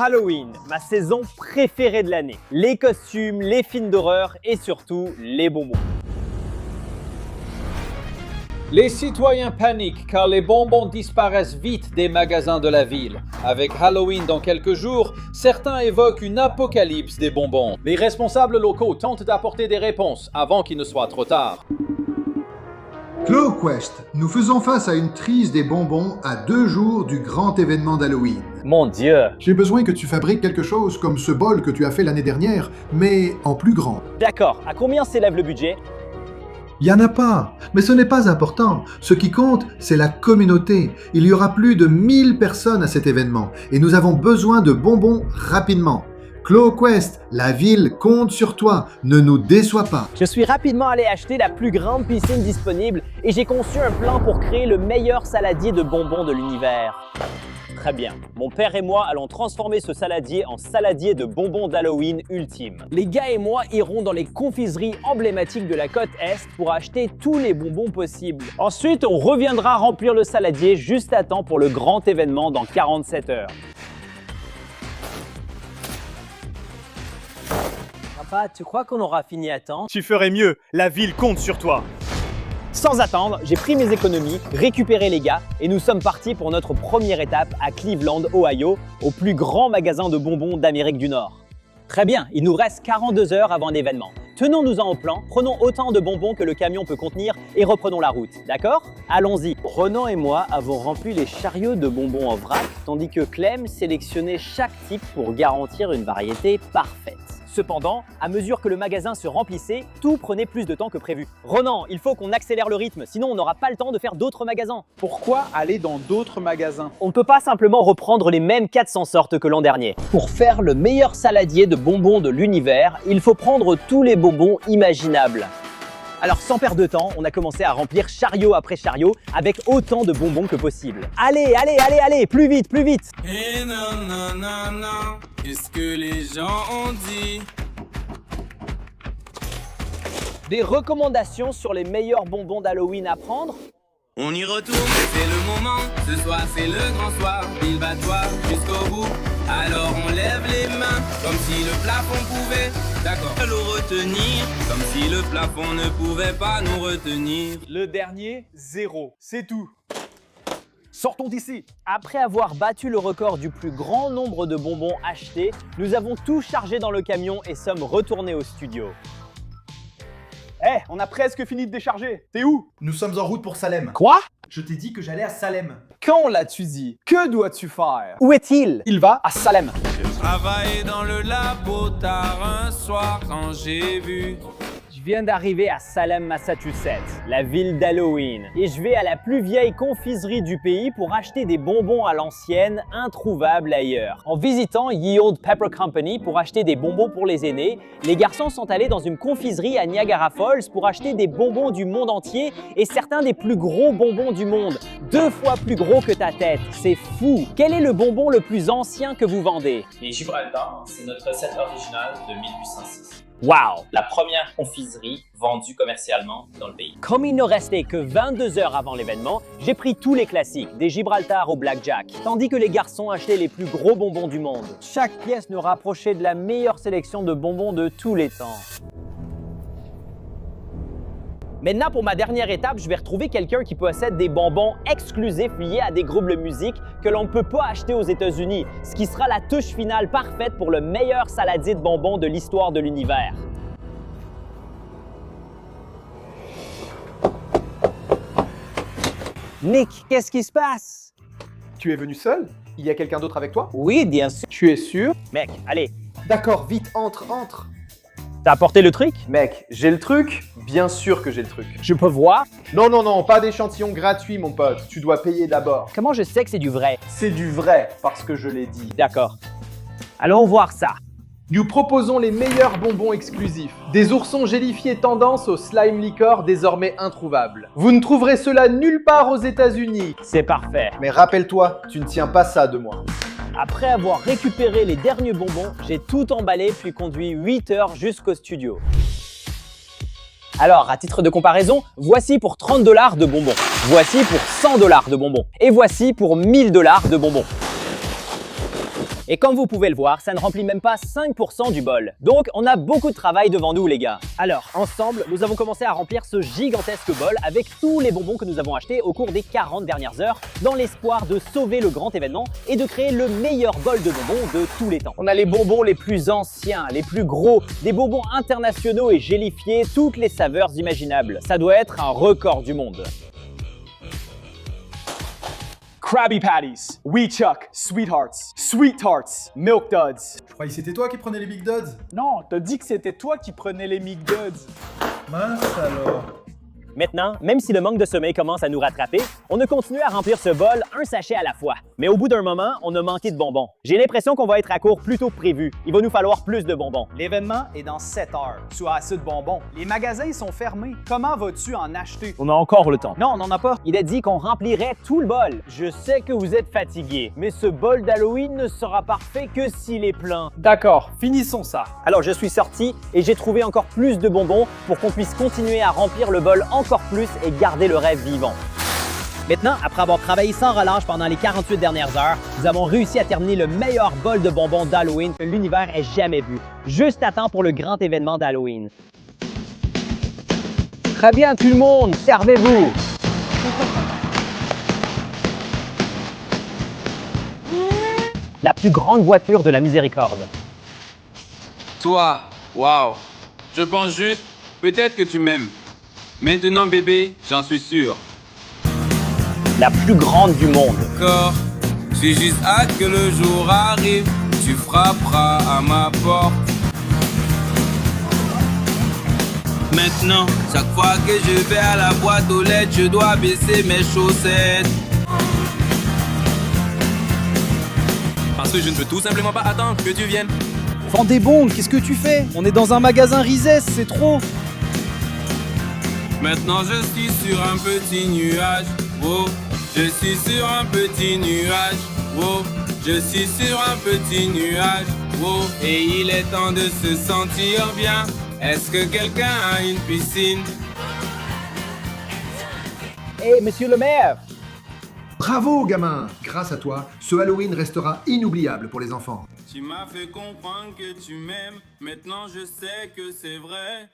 Halloween, ma saison préférée de l'année. Les costumes, les films d'horreur et surtout les bonbons. Les citoyens paniquent car les bonbons disparaissent vite des magasins de la ville. Avec Halloween dans quelques jours, certains évoquent une apocalypse des bonbons. Les responsables locaux tentent d'apporter des réponses avant qu'il ne soit trop tard. CloqueQuest, nous faisons face à une crise des bonbons à 2 jours du grand événement d'Halloween. Mon Dieu! J'ai besoin que tu fabriques quelque chose comme ce bol que tu as fait l'année dernière, mais en plus grand. D'accord, à combien s'élève le budget? Il n'y en a pas, mais ce n'est pas important. Ce qui compte, c'est la communauté. Il y aura plus de 1000 personnes à cet événement et nous avons besoin de bonbons rapidement. CloqueQuest, la ville compte sur toi. Ne nous déçois pas. Je suis rapidement allé acheter la plus grande piscine disponible et j'ai conçu un plan pour créer le meilleur saladier de bonbons de l'univers. Très bien. Mon père et moi allons transformer ce saladier en saladier de bonbons d'Halloween ultime. Les gars et moi irons dans les confiseries emblématiques de la côte Est pour acheter tous les bonbons possibles. Ensuite, on reviendra remplir le saladier juste à temps pour le grand événement dans 47 heures. Papa, tu crois qu'on aura fini à temps? Tu ferais mieux, la ville compte sur toi. Sans attendre, j'ai pris mes économies, récupéré les gars et nous sommes partis pour notre première étape à Cleveland, Ohio, au plus grand magasin de bonbons d'Amérique du Nord. Très bien, il nous reste 42 heures avant l'événement. Tenons-nous-en au plan, prenons autant de bonbons que le camion peut contenir et reprenons la route, d'accord? Allons-y. Renan et moi avons rempli les chariots de bonbons en vrac, tandis que Clem sélectionnait chaque type pour garantir une variété parfaite. Cependant, à mesure que le magasin se remplissait, tout prenait plus de temps que prévu. Renan, il faut qu'on accélère le rythme, sinon on n'aura pas le temps de faire d'autres magasins. Pourquoi aller dans d'autres magasins? On ne peut pas simplement reprendre les mêmes 400 sortes que l'an dernier. Pour faire le meilleur saladier de bonbons de l'univers, il faut prendre tous les bonbons imaginables. Alors sans perdre de temps, on a commencé à remplir chariot après chariot avec autant de bonbons que possible. Allez, allez, allez, allez, plus vite, plus vite! Et non, non, non, non, qu'est-ce que les gens ont dit? Des recommandations sur les meilleurs bonbons d'Halloween à prendre? On y retourne, c'est le moment, ce soir c'est le grand soir, il va toi jusqu'au bout, alors on lève les mains, comme si le plafond pouvait, d'accord, nous retenir, comme si le plafond ne pouvait pas nous retenir. Le dernier, 0. C'est tout. Sortons d'ici. Après avoir battu le record du plus grand nombre de bonbons achetés, nous avons tout chargé dans le camion et sommes retournés au studio. Eh, on a presque fini de décharger. T'es où? Nous sommes en route pour Salem. Quoi? Je t'ai dit que j'allais à Salem. Quand l'as-tu dit? Que dois-tu faire? Où est-il? Il va à Salem. Je travaillais dans le labo tard un soir quand j'ai vu. Je viens d'arriver à Salem, Massachusetts, la ville d'Halloween. Et je vais à la plus vieille confiserie du pays pour acheter des bonbons à l'ancienne, introuvables ailleurs. En visitant Ye Old Pepper Company pour acheter des bonbons pour les aînés, les garçons sont allés dans une confiserie à Niagara Falls pour acheter des bonbons du monde entier et certains des plus gros bonbons du monde. 2 fois plus gros que ta tête, c'est fou! Quel est le bonbon le plus ancien que vous vendez? Les Gibraltar, c'est notre recette originale de 1806. Wow! La première confiserie vendue commercialement dans le pays. Comme il ne restait que 22 heures avant l'événement, j'ai pris tous les classiques, des Gibraltar au Blackjack, tandis que les garçons achetaient les plus gros bonbons du monde. Chaque pièce nous rapprochait de la meilleure sélection de bonbons de tous les temps. Maintenant, pour ma dernière étape, je vais retrouver quelqu'un qui possède des bonbons exclusifs liés à des groupes de musique que l'on ne peut pas acheter aux États-Unis, ce qui sera la touche finale parfaite pour le meilleur saladier de bonbons de l'histoire de l'univers. Nick, qu'est-ce qui se passe? Tu es venu seul? Il y a quelqu'un d'autre avec toi? Oui, bien sûr. Tu es sûr? Mec, allez. D'accord, vite, entre. T'as apporté le truc? Mec, j'ai le truc? Bien sûr que j'ai le truc. Je peux voir? Non, non, non, pas d'échantillon gratuit, mon pote. Tu dois payer d'abord. Comment je sais que c'est du vrai? C'est du vrai, parce que je l'ai dit. D'accord. Allons voir ça. Nous proposons les meilleurs bonbons exclusifs. Des oursons gélifiés tendance au slime liquor désormais introuvable. Vous ne trouverez cela nulle part aux États-Unis. C'est parfait. Mais rappelle-toi, tu ne tiens pas ça de moi. Après avoir récupéré les derniers bonbons, j'ai tout emballé puis conduit 8 heures jusqu'au studio. Alors, à titre de comparaison, voici pour 30 $ de bonbons. Voici pour 100 $ de bonbons. Et voici pour 1000 $ de bonbons. Et comme vous pouvez le voir, ça ne remplit même pas 5% du bol. Donc on a beaucoup de travail devant nous les gars. Alors ensemble, nous avons commencé à remplir ce gigantesque bol avec tous les bonbons que nous avons achetés au cours des 40 dernières heures dans l'espoir de sauver le grand événement et de créer le meilleur bol de bonbons de tous les temps. On a les bonbons les plus anciens, les plus gros, des bonbons internationaux et gélifiés, toutes les saveurs imaginables. Ça doit être un record du monde. Krabby Patties, Wee Chuck, Sweethearts, Sweet Tarts, Milk Duds. Je croyais que c'était toi qui prenais les Big Duds. Non, t'as dit que c'était toi qui prenais les Milk Duds. Mince alors. Maintenant, même si le manque de sommeil commence à nous rattraper, on a continué à remplir ce bol un sachet à la fois. Mais au bout d'un moment, on a manqué de bonbons. J'ai l'impression qu'on va être à court plus tôt que prévu. Il va nous falloir plus de bonbons. L'événement est dans 7 heures. Tu as assez de bonbons. Les magasins sont fermés. Comment vas-tu en acheter? On a encore le temps. Non, on n'en a pas. Il a dit qu'on remplirait tout le bol. Je sais que vous êtes fatigués, mais ce bol d'Halloween ne sera parfait que s'il est plein. D'accord, finissons ça. Alors je suis sorti et j'ai trouvé encore plus de bonbons pour qu'on puisse continuer à remplir le bol encore plus et garder le rêve vivant. Maintenant, après avoir travaillé sans relâche pendant les 48 dernières heures, nous avons réussi à terminer le meilleur bol de bonbons d'Halloween que l'univers ait jamais vu. Juste à temps pour le grand événement d'Halloween. Très bien tout le monde, servez-vous! La plus grande voiture de la miséricorde. Toi, waouh. Je pense juste, peut-être que tu m'aimes. Maintenant, bébé, j'en suis sûr. La plus grande du monde. D'accord, j'ai juste hâte que le jour arrive. Tu frapperas à ma porte. Maintenant, chaque fois que je vais à la boîte aux lettres, je dois baisser mes chaussettes. Parce que je ne peux tout simplement pas attendre que tu viennes. Vends des bombes, qu'est-ce que tu fais? On est dans un magasin Rizes, c'est trop. Maintenant je suis sur un petit nuage, wow. Je suis sur un petit nuage, wow. Je suis sur un petit nuage, wow. Et il est temps de se sentir bien. Est-ce que quelqu'un a une piscine? Hé, monsieur le maire! Bravo, gamin! Grâce à toi, ce Halloween restera inoubliable pour les enfants. Tu m'as fait comprendre que tu m'aimes. Maintenant je sais que c'est vrai.